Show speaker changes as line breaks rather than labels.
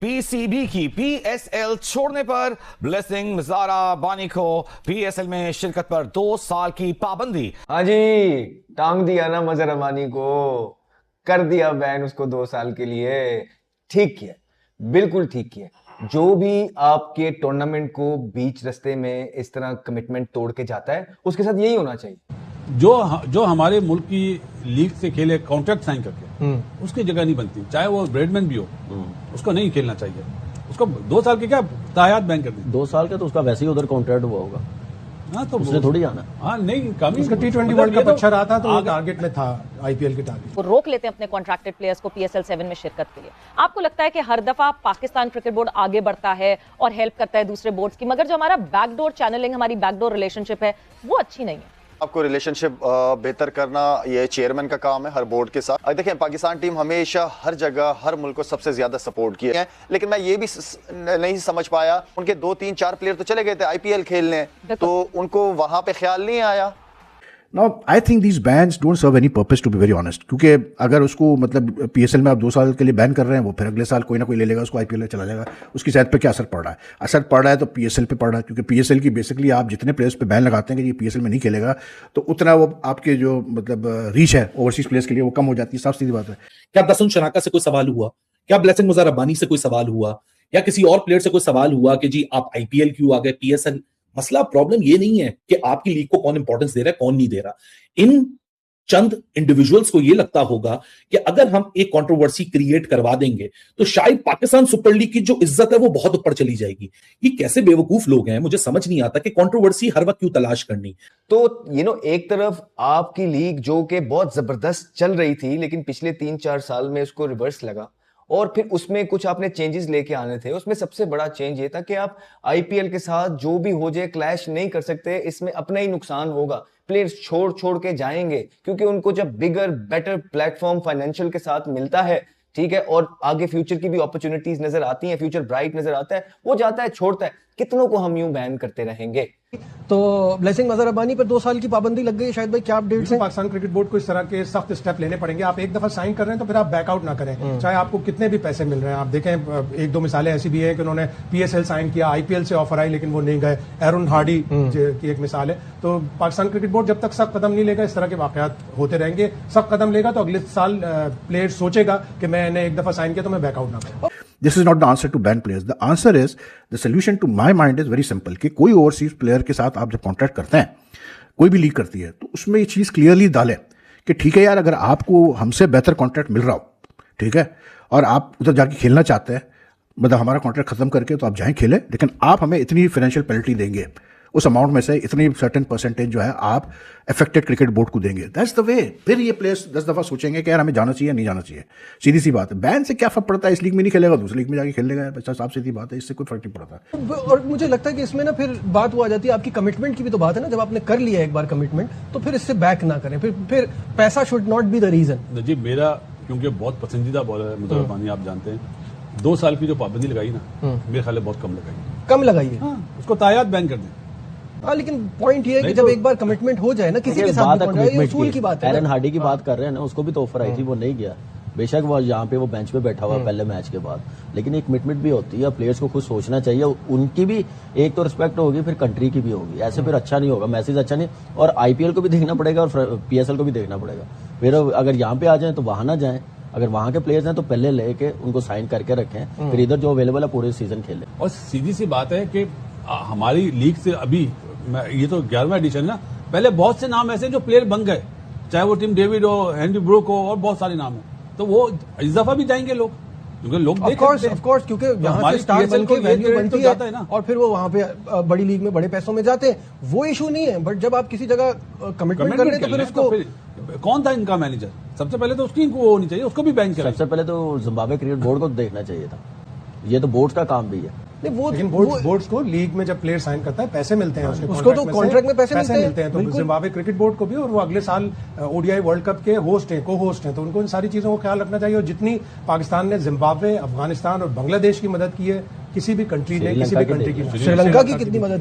PCB की PSL छोड़ने पर ब्लेसिंग मजारा बानी को पीएसएल में शिरकत पर 2 साल की पाबंदी।
हाँ जी, टांग दिया ना मजहर अमानी को, कर दिया बैन उसको 2 साल के लिए। ठीक किया, बिल्कुल ठीक किया। जो भी आपके टूर्नामेंट को बीच रास्ते में इस तरह कमिटमेंट तोड़ के जाता है, उसके साथ यही होना चाहिए।
जो हमारे मुल्क की लीग से खेले कॉन्ट्रैक्ट साइन करके उसकी जगह नहीं बनती, चाहे वो ब्रेडमैन भी हो, उसको नहीं खेलना चाहिए। उसको 2 साल के क्या तायात बैन कर दी।
2 साल का तो उसका वैसे ही उधर कॉन्ट्रैक्ट हुआ होगा।
हाँ, तो
उसने थोड़ी आना।
हाँ नहीं, कम
उसका T20 वर्ल्ड कप अच्छा रहा था तो वो टारगेट में था, आईपीएल के टारगेट।
वो रोक लेते हैं अपने कॉन्ट्रैक्टेड प्लेयर्स को पीएसएल 7 में शिरकत के लिए। आपको लगता है कि हर दफा पाकिस्तान क्रिकेट बोर्ड आगे बढ़ता है और हेल्प करता है दूसरे बोर्ड्स की, मगर जो हमारा बैकडोर चैनलिंग, हमारी बैकडोर रिलेशनशिप है, वो अच्छी नहीं है।
आपको रिलेशनशिप बेहतर करना ये चेयरमैन का काम है हर बोर्ड के साथ। देखिए, पाकिस्तान टीम हमेशा हर जगह हर मुल्क को सबसे ज्यादा सपोर्ट किया है, लेकिन मैं ये भी नहीं समझ पाया, उनके 2, 3, 4 प्लेयर तो चले गए थे आईपीएल खेलने, तो उनको वहां पे ख्याल नहीं आया।
Now, I think these bans don't serve any purpose, to be very honest. क्योंकि अगर उसको मतलब पीएसएल में आप 2 साल के लिए बैन कर रहे हैं, वो फिर अगले साल कोई ना कोई ले लेगा, उसको आईपीएल में चला जाएगा। उसकी सेहत पे क्या असर पड़ रहा है? असर पड़ रहा है तो पीएसएल पे पड़ रहा है, क्योंकि पीएसएल की बेसिकली आप जितने प्लेयर्स पे बैन लगाते हैं कि ये पीएसएल में नहीं खेलेगा, तो उतना वो आपके जो मतलब रीच है ओवरसीज प्लेयर्स के लिए वो कम हो जाती है। साफ सीधी बात है।
क्या दसुन शनाका से कोई सवाल हुआ? क्या ब्लेसिंग मजारा बानी से कोई सवाल हुआ? या किसी और प्लेयर से कोई सवाल हुआ कि जी आप आईपीएल क्यों आ गए, पीएसएल? मसला, प्रॉब्लम ये नहीं है कि आपकी लीग को कौन इंपॉर्टेंस दे रहा है, कौन नहीं दे रहा। इन चंद इंडिविजुअल्स को ये लगता होगा कि अगर हम एक कंट्रोवर्सी क्रिएट करवा देंगे तो शायद पाकिस्तान सुपर लीग की जो इज्जत है वो बहुत ऊपर चली जाएगी। ये कैसे बेवकूफ लोग हैं, मुझे समझ नहीं आता कि कंट्रोवर्सी हर वक्त क्यों तलाश करनी।
तो एक तरफ आपकी लीग जो कि बहुत जबरदस्त चल रही थी, लेकिन पिछले 3-4 साल में उसको रिवर्स लगा और फिर उसमें कुछ आपने चेंजेस लेके आने थे। उसमें सबसे बड़ा चेंज ये था कि आप आईपीएल के साथ जो भी हो जाए क्लैश नहीं कर सकते, इसमें अपना ही नुकसान होगा। प्लेयर्स छोड़ के जाएंगे क्योंकि उनको जब बिगर बेटर प्लेटफॉर्म फाइनेंशियल के साथ मिलता है, ठीक है, और आगे फ्यूचर की भी अपॉर्चुनिटीज नजर आती हैं, फ्यूचर ब्राइट नजर आता है, वो जाता है, छोड़ता है। कितनों को हम यूं बैन करते रहेंगे?
तो ब्लेसिंग मजहर अबानी पर 2 साल की पाबंदी लग गई। शायद भाई क्या अपडेट्स हैं? पाकिस्तान क्रिकेट बोर्ड को इस तरह के सख्त स्टेप लेने पड़ेंगे। आप एक दफा साइन कर रहे हैं तो फिर आप बैकआउट ना करें, चाहे आपको कितने भी पैसे मिल रहे हैं। आप देखें, 1-2 मिसालें ऐसी भी हैं कि उन्होंने पीएसएल साइन किया, आईपीएल से ऑफर आई लेकिन वो नहीं गए। एरन हार्डी की एक मिसाल है। तो पाकिस्तान क्रिकेट बोर्ड जब तक सख्त कदम नहीं लेगा, इस तरह के वाकयात होते रहेंगे। सख्त कदम लेगा तो अगले साल प्लेयर सोचेगा कि मैंने एक दफा साइन किया तो मैं बैकआउट ना करूं।
This is not the answer to ban players. The answer is, the solution to my mind is very simple कि कोई ओवरसीज प्लेयर के साथ आप जब कॉन्ट्रैक्ट करते हैं, कोई भी लीग करती है, तो उसमें ये चीज़ क्लियरली डालें कि ठीक है यार, अगर आपको हमसे बेहतर कॉन्ट्रैक्ट मिल रहा हो, ठीक है, और आप उधर जाके खेलना चाहते हैं, मतलब हमारा कॉन्ट्रैक्ट खत्म करके, तो आप जाएं खेलें, लेकिन आप हमें इतनी फाइनेंशियल पेनल्टी देंगे, उस अमाउंट में से इतनी सर्टेन परसेंटेज जो है आप अफेक्टेड क्रिकेट बोर्ड को देंगे। That's the way. फिर ये प्लेयर्स 10 दफा सोचेंगे कि यार हमें जाना चाहिए, नहीं जाना चाहिए। सीधी सी बात है। बैन से क्या फर्क पड़ता है? इस लीग में नहीं खेलेगा, दूसरी लीग में जाके खेल लेगा, बच्चा, साफ सीधी बात है, इससे कोई फर्क नहीं पड़ता।
और मुझे लगता है कि इसमें ना फिर बात वो आ जाती है, आपकी कमिटमेंट की भी तो बात है ना। जब आपने कर लिया एक बार कमिटमेंट, तो फिर इससे बैक ना करें। फिर पैसा should not be the reason.
जी, मेरा क्योंकि बहुत पसंदीदा बॉलर है मजहर अबानी, आप जानते हैं, 2 साल की जो पाबंदी लगाई ना, मेरे ख्याल बहुत कम लगाई है। उसको तायात बैन कर दें।
हाँ, लेकिन पॉइंट ये है कि जब एक बार कमिटमेंट हो जाए ना किसी के साथ, उसूल की बात है।
एरन हार्डी की बात कर रहे हैं ना, उसको भी तो ऑफर आई थी, वो नहीं गया। बेशक वो यहाँ पे वो बेंच पे बैठा हुआ पहले मैच के बाद, लेकिन एक कमिटमेंट भी होती है। प्लेयर्स को खुद सोचना चाहिए, उनकी भी एक तो रिस्पेक्ट होगी, फिर कंट्री की भी होगी। ऐसे फिर अच्छा नहीं होगा, मैसेज अच्छा नहीं। और आईपीएल को भी देखना पड़ेगा और पीएसएल को भी देखना पड़ेगा। फिर अगर यहाँ पे आ जाए तो वहां ना जाए। अगर वहां के प्लेयर्स हैं तो पहले लेके उनको साइन करके रखें, फिर इधर जो अवेलेबल है पूरे सीजन खेलें।
और सीधी सी बात है कि हमारी लीग से अभी ये तो 11वां एडिशन ना, पहले बहुत से नाम ऐसे जो प्लेयर बन गए, चाहे वो टीम डेविड हो, हेनरी ब्रूक हो, और बहुत सारे नाम है, तो वो इस दफा भी जाएंगे लोग, क्योंकि लोग
ऑफ कोर्स क्योंकि यहाँ से स्टार बन के वैल्यू बनती है ना, और फिर वो वहाँ पे बड़ी लीग में बड़े पैसों में जाते हैं, वो इशू नहीं है। बट जब आप किसी जगह कमिटमेंट कर रहे हैं तो फिर उसको
कौन था इनका मैनेजर? सबसे पहले तो उसकी वो होनी चाहिए, उसको भी बैन करें।
सबसे पहले तो जिम्बाब्वे क्रिकेट बोर्ड को देखना चाहिए था। ये तो बोर्ड का काम भी है।
लेकिन बोर्ड्स को लीग में जब प्लेयर साइन करता है पैसे मिलते हैं,
उसको तो कॉन्ट्रैक्ट में पैसे
मिलते हैं। तो जिम्बाब्वे क्रिकेट बोर्ड को भी, और वो अगले साल ओडीआई वर्ल्ड कप के होस्ट हैं, को होस्ट हैं, तो उनको इन सारी चीजों का ख्याल रखना चाहिए। और जितनी पाकिस्तान ने जिम्बाब्वे, अफगानिस्तान और बांग्लादेश की मदद की है, किसी भी कंट्री ने, किसी भी कंट्री की, श्रीलंका की कितनी मदद